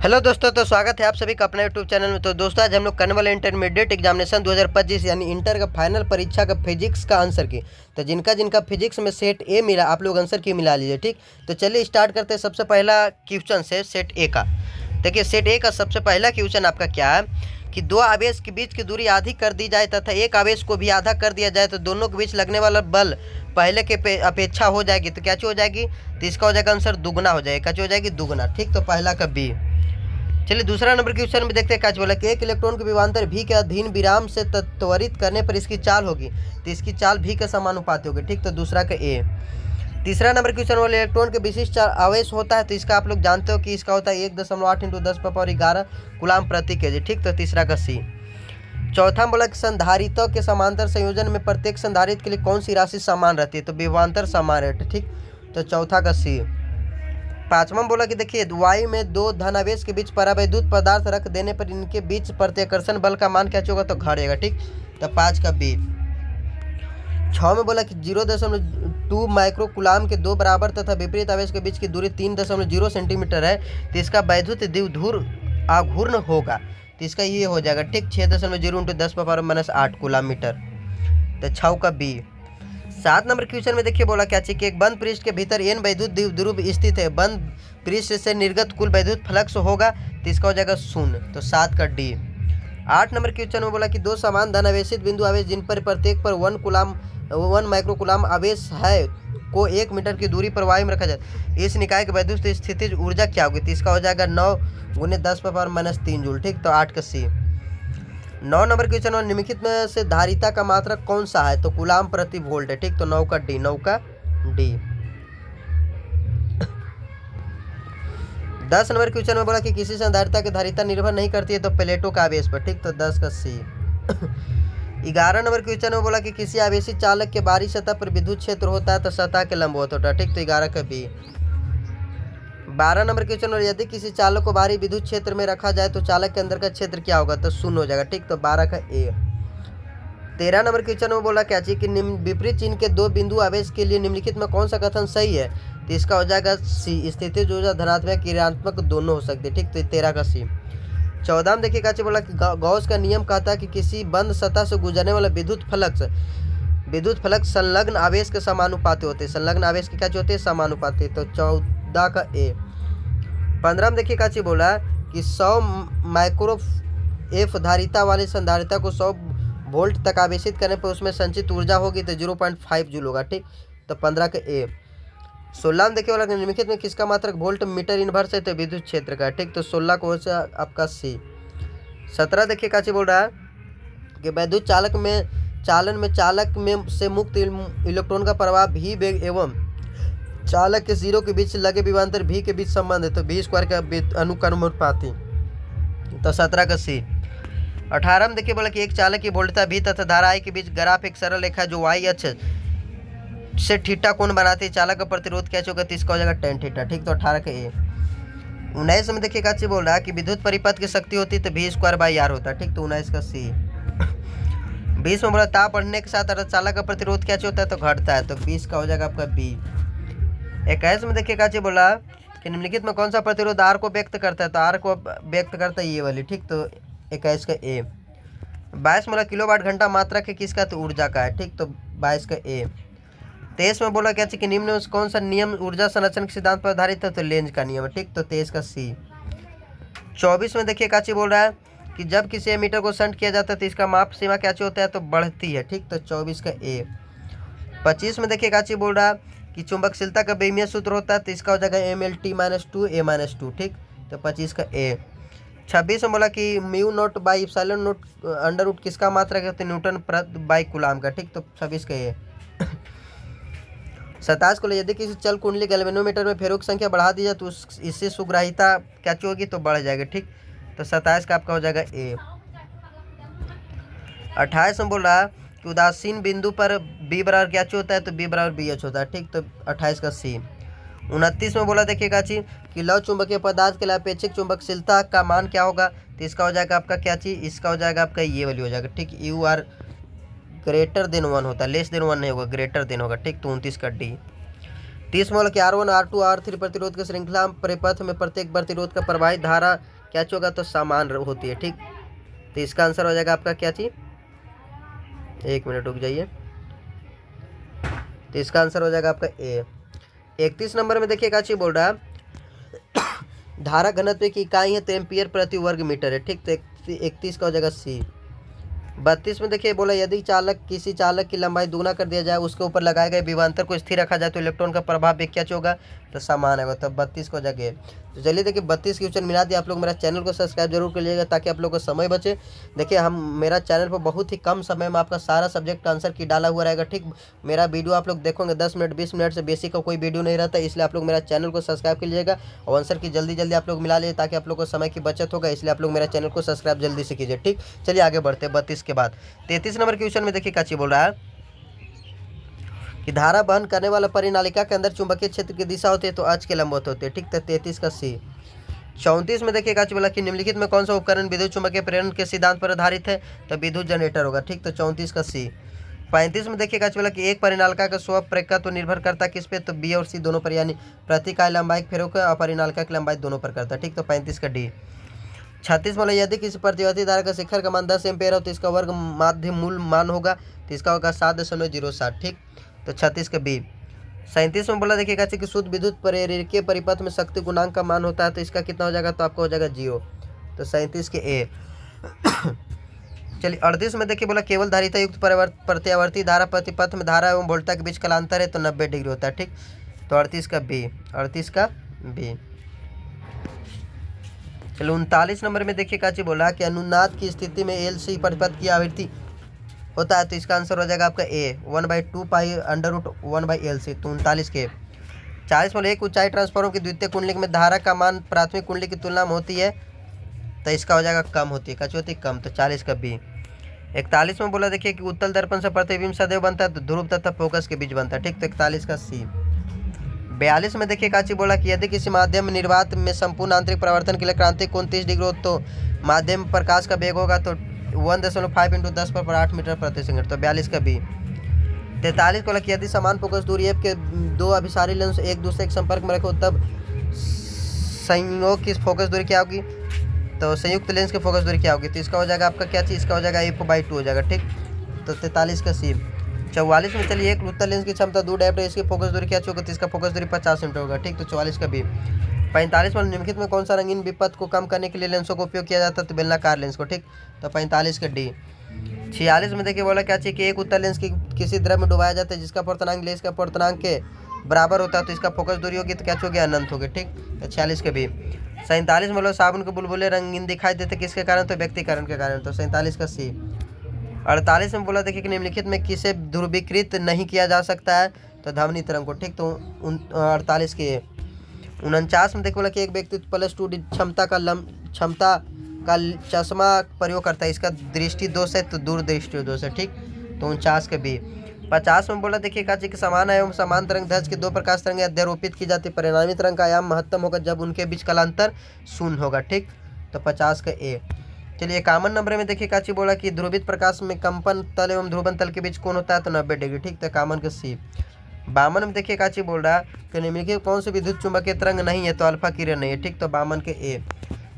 Hello दोस्तों, तो स्वागत है आप सभी का अपने यूट्यूब चैनल में। तो दोस्तों, आज हम लोग करने वाले इंटरमीडिएट एग्जामिनेशन 2025 यानी इंटर का फाइनल परीक्षा का फिजिक्स का आंसर की। तो जिनका जिनका फिजिक्स में सेट ए मिला, आप लोग आंसर की मिला लीजिए। ठीक, तो चलिए स्टार्ट करते हैं। सबसे पहला क्वेश्चन से सेट ए का। देखिए, सेट ए का सबसे पहला क्वेश्चन आपका क्या है कि दो आवेश के बीच की दूरी आधी कर दी जाए तथा एक आवेश को भी आधा कर दिया जाए तो दोनों के बीच लगने वाला बल पहले के अपेक्षा हो जाएगी। तो क्या चीज हो जाएगी? तो इसका हो जाएगा आंसर दुगना हो जाएगा। क्या चीज हो जाएगी? दुगना। ठीक, तो पहला का बी। चलिए दूसरा नंबर क्वेश्चन में देखते हैं। क्या बोला कि एक इलेक्ट्रॉन के विभवांतर भी के अधीन विराम से त्वरित करने पर इसकी चाल होगी, तो इसकी चाल भी के समानुपाती होगी। ठीक, तो दूसरा का ए। तीसरा नंबर क्वेश्चन वाले इलेक्ट्रॉन के विशिष्ट आवेश होता है, तो इसका आप लोग जानते हो कि इसका होता है 1.8 × 10⁻11 कूलाम प्रति केजी। ठीक, तो तीसरा का सी। चौथा में बोला कि संधारितों के समांतर संयोजन में प्रत्येक संधारित के लिए कौन सी राशि समान रहती है? तो विभवांतर समान रहती है। ठीक, तो चौथा का सी। पांचवा में बोला कि देखिए, वायु में दो धनावेश के बीच परावैद्युत पदार्थ रख देने पर इनके बीच प्रत्याकर्षण बल का मान क्या होगा? तो घट जाएगा। ठीक, तो 5 का बी। 6 में बोला कि 0.2 माइक्रो कूलाम के दो बराबर तथा विपरीत आवेश के बीच की दूरी 3.0 सेंटीमीटर है, तो इसका वैद्युत द्विध्रुव आघूर्ण होगा, तो इसका ये हो जाएगा। ठीक, 6.0 × 10⁻−8 कूलाम मीटर। तो 6 का बी। 7 नंबर क्वेश्चन में देखिए बोला क्या चाहिए कि एक बंद पृष्ठ के भीतर n वैद्युत द्विध्रुव स्थित है, बंद पृष्ठ से निर्गत कुल वैद्युत फ्लक्स होगा, तो इसका हो जाएगा 0। तो 7 का डी। 8 नंबर क्वेश्चन में बोला कि दो समान धनावेशित बिंदु आवेश जिन पर प्रत्येक पर 1 माइक्रो कूलाम आवेश है को 1 मीटर की दूरी पर वायु में रखा जाए, इस निकाय की वैद्युत स्थितिज ऊर्जा क्या होगी? तो इसका हो जाएगा 9 × 10⁻³ जूल। ठीक, तो 8 का सी। 9 नंबर क्वेश्चन और निम्नलिखित में से धारिता का मात्रक कौन सा है? तो कूलाम प्रति वोल्ट है। ठीक, तो 9 का डी। 9 का डी। 10 नंबर क्वेश्चन में बोला कि किसी संधारिता की धारिता निर्भर नहीं करती है, तो प्लेटों का आवेश पर। ठीक, तो 10 का सी। 11 नंबर क्वेश्चन में बोला कि किसी आवेशी चालक के बाहरी सतह पर विद्युत क्षेत्र होता है, तो सतह के लंबवत होता है। ठीक, तो 11 का बी। 12 नंबर क्वेश्चन और यदि किसी चालक को बाहरी विद्युत क्षेत्र में रखा जाए तो चालक के अंदर का क्षेत्र क्या होगा? तो 0 हो जाएगा। ठीक, तो 12 का ए। 13 नंबर क्वेश्चन में बोला क्या चाहिए कि विपरीत चिन्ह के दो बिंदु आवेश के लिए निम्नलिखित में कौन सा कथन सही है? तो इसका हो जाएगा सी। स्थितिज ऊर्जा धनात्मक ऋणात्मक दोनों हो सकते। ठीक, तो 13 का सी। 14 में देखिए क्या चाहिए बोला कि गॉस का नियम कहता है कि किसी बंद सतह से गुजरने वाला विद्युत फ्लक्स संलग्न आवेश के समानुपाती होते हैं। संलग्न आवेश के क्या होते हैं? समानुपाती। तो 14 का ए। 15 में देखिए क्या चाहिए बोला कि 100 माइक्रो एफ धारिता वाली संधारिता को 100 वोल्ट तक आवेशित करने पर उसमें संचित ऊर्जा होगी, तो 0.5 जूल होगा। ठीक, तो 15 का ए। 16 में देखिए बोला निम्नलिखित में किसका मात्रक वोल्ट मीटर इनवर्स है? तो विद्युत क्षेत्र का। ठीक, तो 16 को आपका सी। 17 देखिए क्या चाहिए बोल रहा है कि वैद्युत चालन में चालक में से मुक्त इलेक्ट्रॉन का प्रवाह भी वेग एवं चालक के जीरो के बीच लगे विभवांतर भी के बीच संबंध है, तो v² का अनुक्रमानुपाती। तो 17 का सी। 18 में देखिए बोला कि एक चालक की वोल्टता v तथा धारा I के बीच ग्राफ एक सरल रेखा जो y अक्ष से थीटा कोण बनाती है, चालक का प्रतिरोध क्या होगा? तो इसका हो जाएगा tan थीटा। ठीक, तो 18 का ए। 19 में देखिए क्या चीज बोल रहा है कि विद्युत परिपथ की शक्ति होती है, तो v²/r होता है। ठीक, तो 19 का सी। 20 में बोला ताप बढ़ने के साथ चालक का प्रतिरोध क्या होता है? तो घटता है, तो 20 का हो जाएगा आपका बी। 21 में देखिए क्या चीज बोला कि निम्नलिखित में कौन सा प्रतिरोध आर को व्यक्त करता है? तो आर को व्यक्त करता है ये वाली। ठीक, तो 21 का ए। 22 में बोला किलोवाट घंटा मात्रा के किसका? तो ऊर्जा का है। ठीक, तो 22 का ए। 23 में बोला क्या चाहिए कि निम्न में कौन सा नियम ऊर्जा संरक्षण के सिद्धांत पर आधारित है? तो लेंज का नियम है। ठीक, तो 23 का सी। 24 में देखिए क्या चीज बोल रहा है कि जब किसी एमीटर को शंट किया जाता है तो इसका माप सीमा क्या होता है? तो बढ़ती है। ठीक, तो 24 का ए। 25 में देखिए क्या चीज बोल रहा है कि चुंबकशीलता का बेमीय सूत्र होता है, तो इसका हो जाएगा mLT-2 A-2। ठीक, तो 25 का ए। 26 में बोला कि μ0/ε0 किसका मात्रक है? तो न्यूटन प्रति बाई कूलाम का। ठीक, तो 26 का ए। 27 को यदि किसी चल कुंडली गैल्वेनोमीटर में फेरों की संख्या बढ़ा दी जाए तो इससे सुग्राहिता क्या होगी? तो बढ़ जाएगा। ठीक, तो 27 का आपका हो जाएगा ए। 28 में बोल रहा है कि उदासीन बिंदु पर बी बराबर क्या होता है? तो बी बराबर BH होता है। ठीक, तो 28 का सी। 29 में बोला देखिएगा चीज कि लव चुंबकीय पदार्थ के लिए अपेक्षित चुंबकशीलता का मान क्या होगा? तो इसका हो जाएगा आपका क्या चीज? इसका हो जाएगा आपका ये वाली हो जाएगा। ठीक, UR > 1 होता है, <1 नहीं होगा, greater होगा। ठीक, तो 29 का डी। 30 बोला कि R1 R2 R3 प्रतिरोध की श्रृंखला परिपथ में प्रत्येक प्रतिरोध का प्रवाहित धारा क्या होगा, तो समान होती है। ठीक, तो इसका आंसर हो जाएगा आपका क्या चीज, 1 मिनट रुक जाइए, तो इसका आंसर हो जाएगा आपका ए। 31 नंबर में देखिए क्या चीज बोल रहा है, धारा घनत्व की इकाई है तो एम्पियर प्रति वर्ग मीटर है। ठीक, तो 31 का हो जाएगा सी। 32 में देखिए बोला यदि किसी चालक की लंबाई दुगना कर दिया जाए, उसके ऊपर लगाए गए विभवांतर को स्थिर रखा जाए तो इलेक्ट्रॉन का प्रभाव भी क्या होगा, तो समान है, तब 32 को जगह। तो चलिए देखिए 32 क्वेश्चन मिला दिया। आप लोग मेरा चैनल को सब्सक्राइब जरूर कर लीजिएगा ताकि आप लोग को समय बचे। देखिए हम मेरा चैनल पर बहुत ही कम समय में आपका सारा सब्जेक्ट का आंसर की डाला हुआ रहेगा। ठीक, मेरा वीडियो आप लोग देखोगे 10 मिनट 20 मिनट से बेसिक का कोई वीडियो नहीं रहता, इसलिए आप लोग मेरा चैनल को सब्सक्राइब कर लीजिएगा और आंसर की जल्दी जल्दी आप लोग मिला लीजिए ताकि आप लोग को समय की बचत होगा, इसलिए आप लोग मेरा चैनल को सब्सक्राइब जल्दी से कीजिए। ठीक, चलिए आगे बढ़ते हैं 32 के बाद 33 नंबर क्वेश्चन में देखिए क्या चीज बोल रहा है कि धारा वहन करने वाला परिनालिका के अंदर चुंबकीय क्षेत्र की दिशा होती है तो अक्ष के लंबवत होती है। ठीक, तो 33 का सी। 34 में देखिए क्या चीज बोला कि निम्नलिखित में कौन सा उपकरण विद्युत चुंबकीय प्रेरण के सिद्धांत पर आधारित है, तो विद्युत जनरेटर होगा। ठीक, तो 34 का सी। 35 में देखिए क्या चीज बोला कि एक परिनालिका का स्वप्रेरकत्व निर्भर करता है किस पे, तो बी और सी दोनों पर, यानी प्रति इकाई लंबाई फेरों और परिनालिका की लंबाई दोनों पर करता है। ठीक, तो 35 का डी। 36 बोला यदि किसी प्रतिवर्ती धारा का शिखर का मान 10 एम्पेयर हो तो इसका वर्ग माध्य मूल मान होगा, तो इसका होगा 7.07। ठीक, तो 36 का बी। 37 में बोला देखिए कैसे कि शुद्ध विद्युत प्रेरकीय परिपथ में शक्ति गुणांक का मान होता है तो इसका कितना हो जाएगा, तो आपका हो जाएगा 0, तो 37 के ए। चलिए 38 में देखिए बोला केवल धारिता युक्त प्रत्यावर्ती धारा प्रतिपथ में धारा एवं वोल्टा के बीच कालांतर है तो 90 डिग्री होता है। ठीक, तो 38 का बी, 38 का बी। चलो 39 नंबर में देखिए क्या चीज बोला कि अनुनाद की स्थिति में एल सी परिपथ की आवृत्ति होता है तो इसका आंसर हो जाएगा आपका ए, 1/2 पाई √1/LC। तो 39 के। 40 में एक ऊंचाई ट्रांसफार्मर की द्वितीय कुंडली में धारा का मान प्राथमिक कुंडली की तुलना में होती है तो इसका हो जाएगा कम होती है, कचौती कम, तो 40 का बी। 41 में बोला देखिए कि उत्तल दर्पण से प्रतिबिंब सदैव बनता है तो ध्रुव तथा फोकस के बीच बनता है। ठीक, तो 41 का सी। 42 में देखिए काची बोला कि यदि किसी माध्यम में निर्वात में संपूर्ण आंतरिक परिवर्तन के लिए क्रांतिक कोण 30 डिग्री हो तो माध्यम में प्रकाश का वेग होगा तो 1.5 × 10⁸ मीटर प्रति सेकंड, तो 42 का बी। 43 को कि यदि समान फोकस दूरी एफ के दो अभिसारी लेंस एक दूसरे के संपर्क में रखो तब संयोग की फोकस दूरी क्या होगी, तो संयुक्त लेंस की फोकस दूरी क्या होगी, तो इसका हो जाएगा आपका क्या चीज़, इसका हो जाएगा f/2 हो जाएगा। ठीक, तो 43 का सी। 44 में चलिए एक उत्तल लेंस की क्षमता 2 डायोप्टर इसकी फोकस दूरी क्या होगी, तो इसका फोकस दूरी 50 मीटर होगा। ठीक, तो 44 का बी। 45 में निम्नलिखित में कौन सा रंगीन विपथ को कम करने के लिए लेंसों का उपयोग किया जाता है, तो बेलनाकार लेंस को। ठीक, तो 45 का डी। 46 में देखिए बोला क्या चाहिए कि एक उत्तल लेंस की किसी द्रव में डुबाया जाता है जिसका पूर्णांक लेंस का पूर्णांक के बराबर होता है तो इसका फोकस दूरी होगी तो क्या होगी, अनंत होगी। ठीक, तो 46 के बी। 47 में बोला साबुन के बुलबुले रंगीन दिखाई देते किसके कारण, तो व्यक्तिकरण के कारण, तो 47 का सी। 48 में बोला देखिए कि निम्नलिखित में किसे ध्रुवीकृत नहीं किया जा सकता है, तो ध्वनि तरंग को। ठीक, तो 48 के। 49 में देखिए बोला कि एक व्यक्ति +2 क्षमता का चश्मा प्रयोग करता है इसका दृष्टि दोष है तो दूरदृष्टि दोष है। ठीक, तो 49 के बी। 50 में बोला देखिए काची कि समान एवं समान तरंग ध्वज के दो प्रकाश तरंगें अध्यारोपित की जाती है, परिणामी तरंग का आयाम महत्तम होगा जब उनके बीच कालांतर शून्य होगा। ठीक, तो 50 का ए। चलिए 51 नंबर में देखिए काची बोला कि ध्रुवित प्रकाश में कंपन तल एवं ध्रुवन तल के बीच कोण होता है तो 90 डिग्री। ठीक, तो 51 का सी। 52 में देखिए काची बोल रहा है कि निम्नलिखित कौन सी विद्युत चुंबकीय तरंग नहीं है, तो अल्फा किरण नहीं है। ठीक, तो 52 के ए।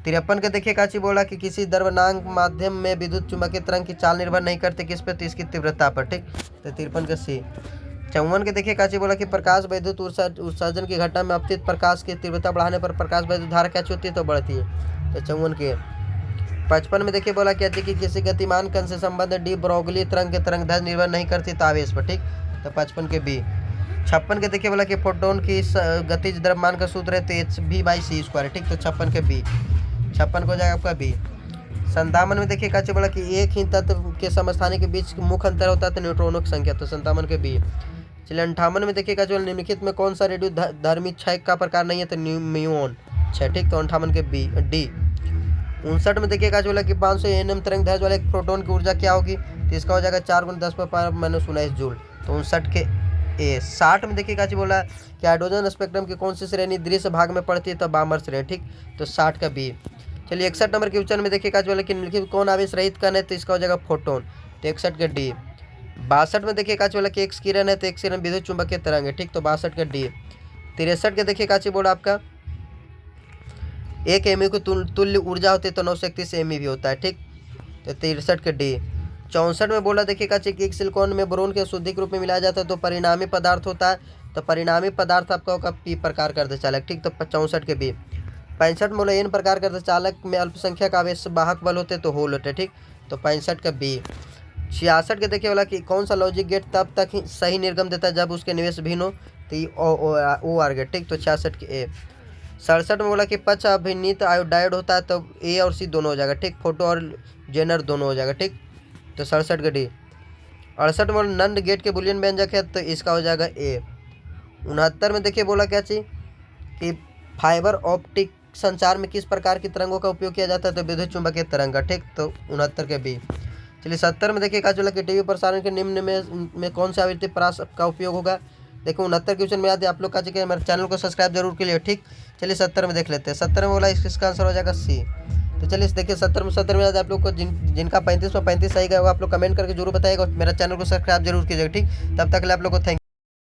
53 के देखिए काची बोला कि किसी द्रव्यमान माध्यम में विद्युत चुंबकीय तरंग की चाल निर्भर नहीं करते किस पे, तो इसकी तीव्रता पर। ठीक, तो 53 का सी। 54 के देखिए काची बोला कि प्रकाश वैद्युत उत्सर्जन की घटना में अपतित प्रकाश की तीव्रता बढ़ाने पर प्रकाश वैद्युत धारा क्या होती है, तो बढ़ती है, तो 54 के। 55 में देखिए बोला कि किसी गतिमान कण से संबंध डी ब्रोगली तरंग के तरंग ध्वज निर्भर नहीं करती तो आवेश पर। ठीक, तो 55 के बी। 56 के देखिए बोला कि फोटोन की गतिज द्रव्यमान का सूत्र है तो hv/c² है। ठीक, तो 56 के बी। 56 को जाएगा आपका बी। 57 में देखिए काची बोला कि एक ही तत्व के समस्थानिक के बीच मुख्य अंतर होता है तो न्यूट्रॉनों की संख्या, तो 57 के बी। चलिए 58 में देखिए काची बोला निम्नलिखित में कौन सा रेडियो धर्मी क्षय का प्रकार नहीं है, तो म्यूऑन क्षय। ठीक, तो 58 के बी डी। 59 में देखिए काची बोला कि 500 nm तरंग दैर्ध्य वाले एक प्रोटॉन की ऊर्जा क्या होगी, तो इसका हो जाएगा 4 × 10⁻⁻19 जूल, तो 59 के ए। 60 में देखिए काची बोला कि हाइड्रोजन स्पेक्ट्रम की कौन सी श्रेणी दृश्य भाग में पड़ती है, तो बामर श्रेणी। ठीक, तो 60 का बी। चलिए 61 नंबर के क्वेश्चन में देखिए काची बोला कि निम्नलिखित कौन आवेश रहित कण है, तो इसका हो जाएगा फोटोन, तो 61 के डी। 62 में देखिए काची बोला कि एक किरण है तो एक किरण विद्युत चुंबकीय तरंग है। ठीक, तो 62 का डी। 63 के देखिए काची बोला आपका 1 एमयू की तुल्य ऊर्जा होती है तो 931 एमयू भी होता है। ठीक, तो 63 के डी। 64 में बोला देखिए काची कि एक सिलिकॉन में बोरोन के शुद्धिक रूप में मिलाया जाता है तो परिणामी पदार्थ होता है, तो परिणामी पदार्थ आपका होगा पी प्रकार का अर्धचालक। ठीक, तो 64 के बी। 65 में बोला एन प्रकार के अर्धचालक में अल्पसंख्यक आवेश वाहक बल होते तो होल होते। ठीक, तो 65 का बी। 66 के देखिए वाला कि कौन सा लॉजिक गेट तब तक ही सही निर्गम देता है जब उसके निवेश भिन्न हो, तो ये ओ आर गेट। ठीक, तो 66 के ए। 67 में बोला कि पक्ष अभिन्नित आयोडाइड होता है तो ए और सी दोनों हो जाएगा। ठीक, फोटो और जेनर दोनों हो जाएगा। ठीक, तो 67 का डी। 68 में नंद गेट के बुलियन व्यंजक है तो इसका हो जाएगा ए। 69 में देखिए बोला क्या चीज कि फाइबर ऑप्टिक संचार में किस प्रकार की तरंगों का उपयोग किया जाता है तो विद्युत चुंबकीय तरंग का। ठीक, तो 69 के बी। चलिए 70 में देखिए कहा चला कि टीवी प्रसारण के निम्न में कौन सी आवृत्ति प्रास का उपयोग होगा। देखो 69 क्वेश्चन में याद है आप लोग का चाहिए मेरे चैनल को सब्सक्राइब जरूर के लिए। ठीक, चलिए 70 में देख लेते हैं। 70 में बोला इसका आंसर हो जाएगा सी। तो चलिए देखिए 70 में याद है आप लोग को जिनका 35 में 35 सही गया वो आप लोग कमेंट करके जरूर बताइएगा और मेरा चैनल को सब्सक्राइब जरूर कीजिएगा। ठीक, तब तक के लिए आप लोग को थैंक